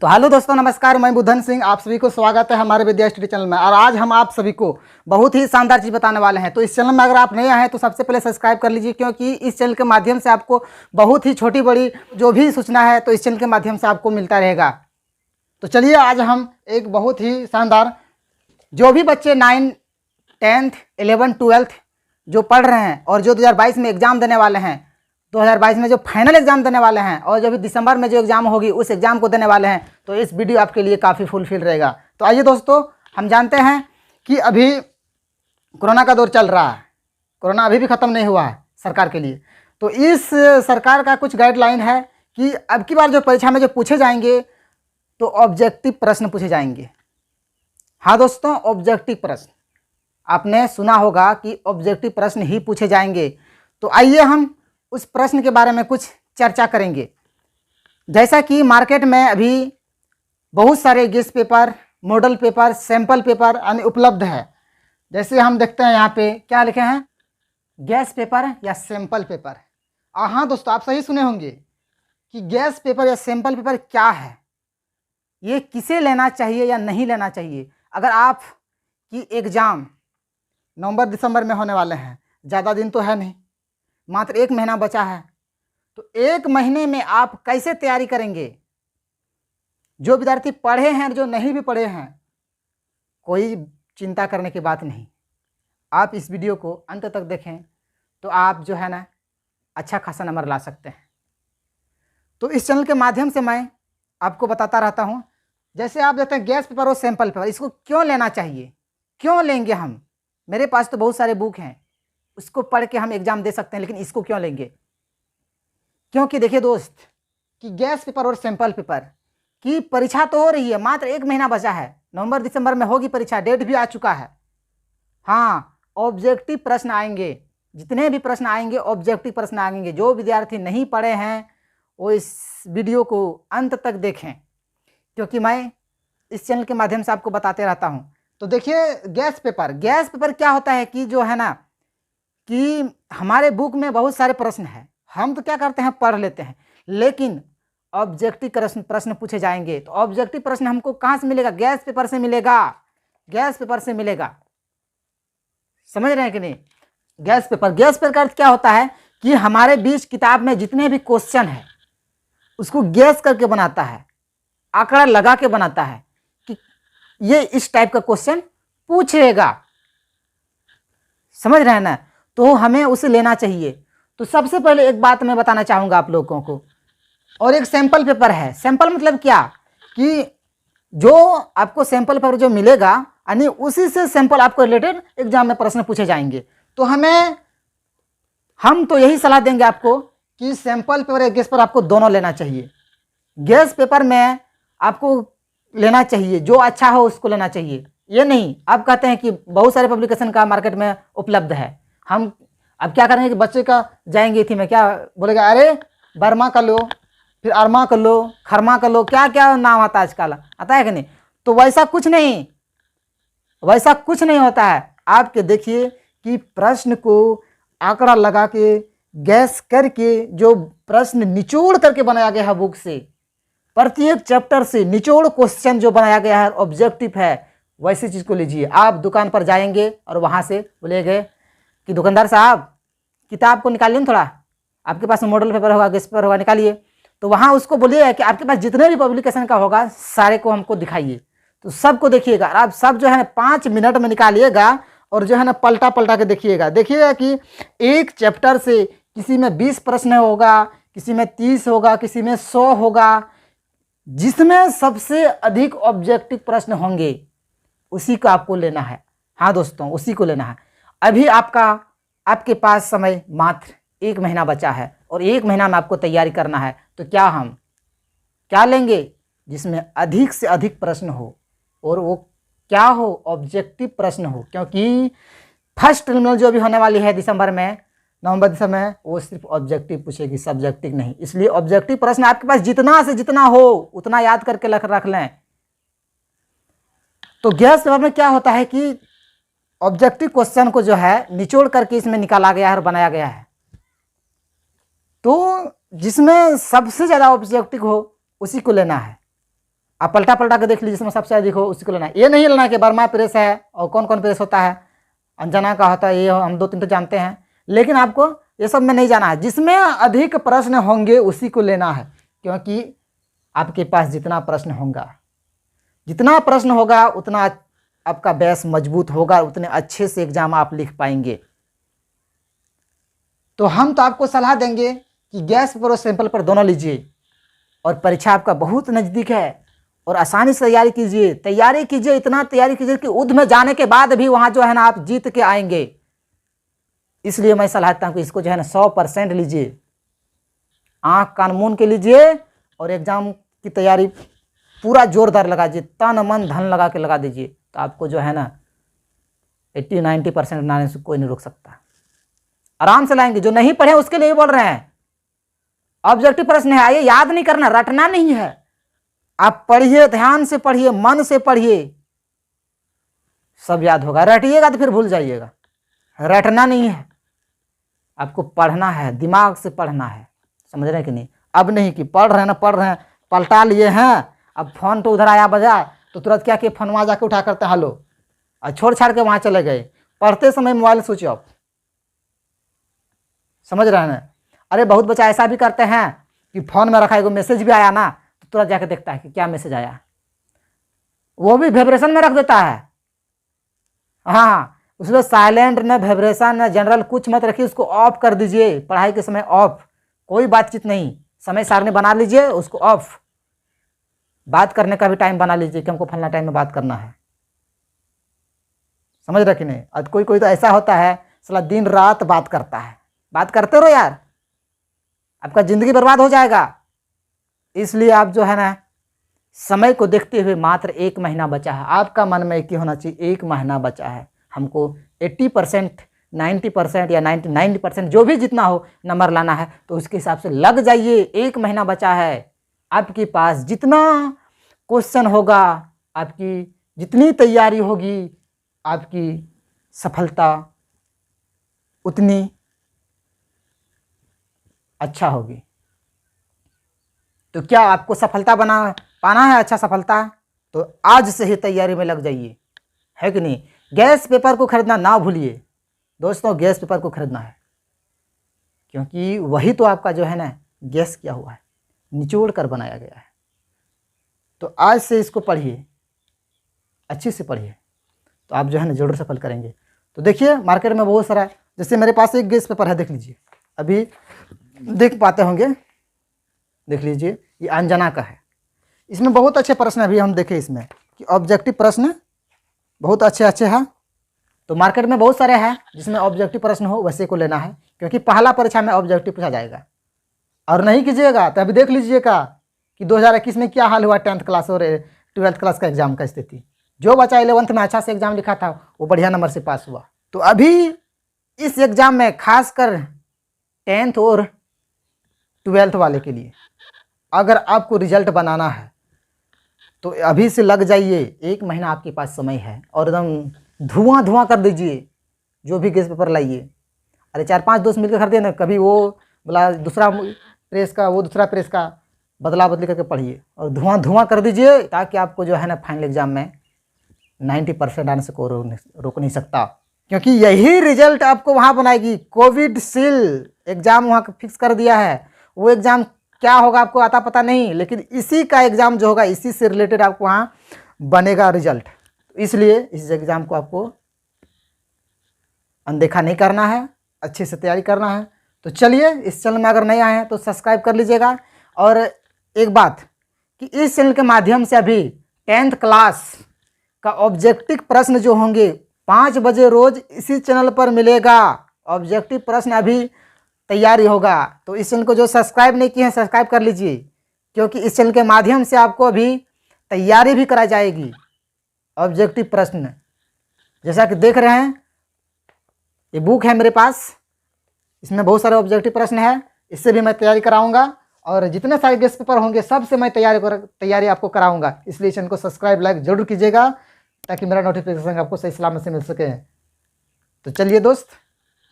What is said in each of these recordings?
तो हेलो दोस्तों, नमस्कार। मैं बुधन सिंह, आप सभी को स्वागत है हमारे विद्या स्टडी चैनल में। और आज हम आप सभी को बहुत ही शानदार चीज़ बताने वाले हैं। तो इस चैनल में अगर आप नए हैं तो सबसे पहले सब्सक्राइब कर लीजिए, क्योंकि इस चैनल के माध्यम से आपको बहुत ही छोटी बड़ी जो भी सूचना है तो इस चैनल के माध्यम से आपको मिलता रहेगा। तो चलिए, आज हम एक बहुत ही शानदार, जो भी बच्चे 9, 10th, 11, 12th जो पढ़ रहे हैं और जो 2022 में एग्ज़ाम देने वाले हैं, 2022 में जो फाइनल एग्जाम देने वाले हैं और जो भी दिसंबर में जो एग्ज़ाम होगी उस एग्ज़ाम को देने वाले हैं, तो इस वीडियो आपके लिए काफ़ी फुलफिल रहेगा। तो आइए दोस्तों, हम जानते हैं कि अभी कोरोना का दौर चल रहा है। कोरोना अभी भी ख़त्म नहीं हुआ है सरकार के लिए। तो इस सरकार का कुछ गाइडलाइन है कि अब की बार जो परीक्षा में जो पूछे जाएंगे तो ऑब्जेक्टिव प्रश्न पूछे जाएंगे। हाँ दोस्तों, ऑब्जेक्टिव प्रश्न आपने सुना होगा कि ऑब्जेक्टिव प्रश्न ही पूछे जाएंगे। तो आइए हम उस प्रश्न के बारे में कुछ चर्चा करेंगे। जैसा कि मार्केट में अभी बहुत सारे guess paper, model paper, sample paper अन्य उपलब्ध है। जैसे हम देखते हैं यहाँ पे क्या लिखे हैं, गैस पेपर या सैंपल पेपर। हाँ दोस्तों, आप सही सुने होंगे कि गैस पेपर या सैंपल पेपर क्या है, ये किसे लेना चाहिए या नहीं लेना चाहिए। अगर आप की एग्ज़ाम नवंबर दिसंबर में होने वाले हैं, ज़्यादा दिन तो है नहीं, मात्र 1 महीना बचा है, तो 1 महीने में आप कैसे तैयारी करेंगे। जो विद्यार्थी पढ़े हैं, जो नहीं भी पढ़े हैं, कोई चिंता करने की बात नहीं। आप इस वीडियो को अंत तक देखें तो आप जो है ना अच्छा खासा नंबर ला सकते हैं। तो इस चैनल के माध्यम से मैं आपको बताता रहता हूँ। जैसे आप देखते हैं गैस पेपर और सैंपल पेपर, इसको क्यों लेना चाहिए, क्यों लेंगे हम। मेरे पास तो बहुत सारे बुक हैं, उसको पढ़ के हम एग्ज़ाम दे सकते हैं, लेकिन इसको क्यों लेंगे। क्योंकि देखिए दोस्त कि गैस पेपर और सैंपल पेपर की परीक्षा तो हो रही है, मात्र 1 महीना बचा है। नवंबर दिसंबर में होगी परीक्षा, डेट भी आ चुका है। हाँ, ऑब्जेक्टिव प्रश्न आएंगे, जितने भी प्रश्न आएंगे ऑब्जेक्टिव प्रश्न आएंगे। जो विद्यार्थी नहीं पढ़े हैं वो इस वीडियो को अंत तक देखें, क्योंकि मैं इस चैनल के माध्यम से आपको बताते रहता हूँ। तो देखिए, गैस पेपर क्या होता है कि जो है ना कि हमारे बुक में बहुत सारे प्रश्न हैं, हम तो क्या करते हैं पढ़ लेते हैं, लेकिन ऑब्जेक्टिव प्रश्न पूछे जाएंगे। तो ऑब्जेक्टिव प्रश्न हमको कहाँ से मिलेगा, गैस पेपर से मिलेगा। गैस पेपर से मिलेगा, समझ रहे हैं कि नहीं। गैस पेपर का अर्थ क्या होता है कि हमारे बीच किताब में जितने भी क्वेश्चन है उसको गैस करके बनाता है, आंकड़ा लगा के बनाता है कि ये इस टाइप का क्वेश्चन पूछेगा, समझ रहे हैं ना। तो हमें उसे लेना चाहिए। तो सबसे पहले एक बात मैं बताना चाहूँगा आप लोगों को, और एक सैंपल पेपर है। सैंपल मतलब क्या कि जो आपको सैंपल पेपर जो मिलेगा, यानी उसी से सैंपल आपको रिलेटेड एग्जाम में प्रश्न पूछे जाएंगे। तो हम तो यही सलाह देंगे आपको कि सैंपल पेपर या गैस पेपर आपको दोनों लेना चाहिए। गैस पेपर में आपको लेना चाहिए, जो अच्छा हो उसको लेना चाहिए। ये नहीं आप कहते हैं कि बहुत सारे पब्लिकेशन का मार्केट में उपलब्ध है, हम अब क्या करेंगे कि बच्चे का जाएंगे थी में क्या बोलेगा, अरे बर्मा कर लो, फिर अरमा कर लो, खरमा कर लो, क्या क्या नाम आता है आजकल, आता है कि नहीं। तो वैसा कुछ नहीं होता है। आपके देखिए कि प्रश्न को आंकड़ा लगा के गैस करके जो प्रश्न निचोड़ करके बनाया गया है बुक से, प्रत्येक चैप्टर से निचोड़ क्वेश्चन जो बनाया गया है ऑब्जेक्टिव है, वैसी चीज़ को लीजिए। आप दुकान पर जाएंगे और वहाँ से बोलेंगे कि दुकानदार साहब किताब को निकालिए ना थोड़ा, आपके पास मॉडल पेपर होगा, गैस पेपर होगा, निकालिए। तो वहाँ उसको बोलिए कि आपके पास जितने भी पब्लिकेशन का होगा सारे को हमको दिखाइए। तो सबको देखिएगा, आप सब जो है ना 5 मिनट में निकालिएगा और जो है ना पलटा के देखिएगा कि एक चैप्टर से किसी में 20 प्रश्न होगा, किसी में 30 होगा, किसी में 100 होगा। जिसमें सबसे अधिक ऑब्जेक्टिव प्रश्न होंगे उसी को आपको लेना है। हाँ दोस्तों, उसी को लेना है। अभी आपके पास समय मात्र 1 महीना बचा है और 1 महीना में आपको तैयारी करना है। तो हम क्या लेंगे, जिसमें अधिक से अधिक प्रश्न हो, और वो क्या हो, ऑब्जेक्टिव प्रश्न हो। क्योंकि फर्स्ट टर्मिनल जो भी होने वाली है दिसंबर में, नवंबर दिसंबर में, वो सिर्फ ऑब्जेक्टिव पूछेगी, सब्जेक्टिव नहीं। इसलिए ऑब्जेक्टिव प्रश्न आपके पास जितना से जितना हो उतना याद करके रख लें। तो गैस पेपर में क्या होता है कि ऑब्जेक्टिव क्वेश्चन को जो है निचोड़ करके इसमें निकाला गया है और बनाया गया है। तो जिसमें सबसे ज़्यादा ऑब्जेक्टिव हो उसी को लेना है। आप पलटा पलटा के देख लीजिए, जिसमें सबसे अधिक हो उसी को लेना है। ये नहीं लेना कि बर्मा प्रेस है और कौन कौन प्रेस होता है, अंजना का होता है, ये हम 2-3 तो जानते हैं, लेकिन आपको ये सब में नहीं जाना है। जिसमें अधिक प्रश्न होंगे उसी को लेना है, क्योंकि आपके पास जितना प्रश्न होगा, जितना प्रश्न होगा उतना आपका बेस मजबूत होगा, उतने अच्छे से एग्जाम आप लिख पाएंगे। तो हम तो आपको सलाह देंगे कि गैस पेपर और सैंपल पर दोनों लीजिए, और परीक्षा आपका बहुत नज़दीक है और आसानी से तैयारी कीजिए, इतना तैयारी कीजिए कि युद्ध में जाने के बाद भी वहाँ जो है ना आप जीत के आएंगे। इसलिए मैं सलाह देता हूँ कि इसको जो है ना 100% लीजिए, आँख कान मूंद के लीजिए और एग्ज़ाम की तैयारी पूरा जोरदार लगा दीजिए, तन मन धन लगा के लगा दीजिए, तो आपको जो है ना 80-90% लाने से कोई नहीं रोक सकता। आराम से लाएंगे। जो नहीं पढ़े उसके लिए बोल रहे हैं, ऑब्जेक्टिव प्रश्न है, ये याद नहीं करना, रटना नहीं है। आप पढ़िए, ध्यान से पढ़िए, मन से पढ़िए, सब याद होगा। रटिएगा तो फिर भूल जाइएगा। रटना नहीं है, आपको पढ़ना है, दिमाग से पढ़ना है, समझ रहे हैं कि नहीं। अब नहीं कि पढ़ रहे हैं पलटा लिए हैं, अब फोन तो उधर आया बजा तो तुरंत क्या कि फोन वहाँ जाके उठा करते हैं हेलो, और छोड़ छाड़ के वहाँ चले गए। पढ़ते समय मोबाइल स्विच ऑफ, समझ रहे हैं। अरे बहुत बच्चा ऐसा भी करते हैं कि फ़ोन में रखा है, मैसेज भी आया ना तो तुरंत जाके देखता है कि क्या मैसेज आया, वो भी वाइब्रेशन में रख देता है। हाँ, उसमें साइलेंट न वाइब्रेशन न जनरल कुछ मत रखिए, उसको ऑफ कर दीजिए। पढ़ाई के समय ऑफ, कोई बातचीत नहीं, समय सारणी बना लीजिए, उसको ऑफ। बात करने का भी टाइम बना लीजिए कि हमको फलना टाइम में बात करना है, समझ रहे कि नहीं। अब कोई तो ऐसा होता है साला दिन रात बात करता है, बात करते रहो यार, आपका ज़िंदगी बर्बाद हो जाएगा। इसलिए आप जो है ना समय को देखते हुए, मात्र 1 महीना बचा है, आपका मन में एक ही होना चाहिए, 1 महीना बचा है, हमको 80%, 90% या 99% जो भी जितना हो नंबर लाना है, तो उसके हिसाब से लग जाइए। 1 महीना बचा है, आपके पास जितना क्वेश्चन होगा, आपकी जितनी तैयारी होगी, आपकी सफलता उतनी अच्छा होगी। तो क्या आपको सफलता पाना है, अच्छा सफलता, तो आज से ही तैयारी में लग जाइए, है कि नहीं। गैस पेपर को खरीदना ना भूलिए दोस्तों, गैस पेपर को खरीदना है, क्योंकि वही तो आपका जो है ना गैस किया हुआ है, निचोड़ कर बनाया गया है। तो आज से इसको पढ़िए, अच्छे से पढ़िए, तो आप जो है ना जरूर सफल करेंगे। तो देखिए मार्केट में बहुत सारा, जैसे मेरे पास एक गैस पेपर है, देख लीजिए, अभी देख पाते होंगे, देख लीजिए, ये अंजना का है। इसमें बहुत अच्छे प्रश्न अभी हम देखें इसमें कि ऑब्जेक्टिव प्रश्न बहुत अच्छे हैं। तो मार्केट में बहुत सारे हैं जिसमें ऑब्जेक्टिव प्रश्न हो, वैसे को लेना है, क्योंकि पहला परीक्षा में ऑब्जेक्टिव पूछा जाएगा। और नहीं कीजिएगा तो अभी देख लीजिएगा कि 2021 में क्या हाल हुआ 10th क्लास और 12th क्लास का एग्जाम का स्थिति। जो बच्चा 11th में अच्छा से एग्जाम लिखा था वो बढ़िया नंबर से पास हुआ। तो अभी इस एग्ज़ाम में खासकर 10th और 12th वाले के लिए अगर आपको रिजल्ट बनाना है तो अभी से लग जाइए, 1 महीना आपके पास समय है, और एकदम धुआं कर दीजिए। जो भी गैस पेपर लाइए, अरे 4-5 दोस्त मिलकर खरीदे ना, कभी वो बोला दूसरा प्रेस का, वो दूसरा प्रेस का, बदला बदली करके पढ़िए और धुआं कर दीजिए, ताकि आपको जो है ना फाइनल एग्जाम में 90% आने से कोई रोक नहीं सकता, क्योंकि यही रिजल्ट आपको वहाँ बनाएगी। कोविशील्ड एग्ज़ाम वहाँ फिक्स कर दिया है, वो एग्ज़ाम क्या होगा आपको आता पता नहीं, लेकिन इसी का एग्ज़ाम जो होगा, इसी से रिलेटेड आपको वहाँ बनेगा रिजल्ट। इसलिए इस एग्ज़ाम को आपको अनदेखा नहीं करना है, अच्छे से तैयारी करना है। तो चलिए, इस चैनल में अगर नए आए हैं तो सब्सक्राइब कर लीजिएगा। और एक बात कि इस चैनल के माध्यम से अभी 10th क्लास का ऑब्जेक्टिव प्रश्न जो होंगे 5 बजे रोज इसी चैनल पर मिलेगा। ऑब्जेक्टिव प्रश्न अभी तैयारी होगा, तो इस चैनल को जो सब्सक्राइब नहीं किए हैं सब्सक्राइब कर लीजिए, क्योंकि इस चैनल के माध्यम से आपको अभी तैयारी भी कराई जाएगी। ऑब्जेक्टिव प्रश्न जैसा कि देख रहे हैं, ये बुक है मेरे पास, इसमें बहुत सारे ऑब्जेक्टिव प्रश्न है, इससे भी मैं तैयारी कराऊंगा, और जितने सारे गेस्ट पेपर होंगे सबसे मैं तैयारी आपको कराऊंगा। इसलिए चैनल को सब्सक्राइब लाइक जरूर कीजिएगा, ताकि मेरा नोटिफिकेशन आपको सही सलामत से मिल सके। तो चलिए दोस्त,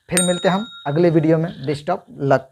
फिर मिलते हैं हम अगले वीडियो में। Best of luck.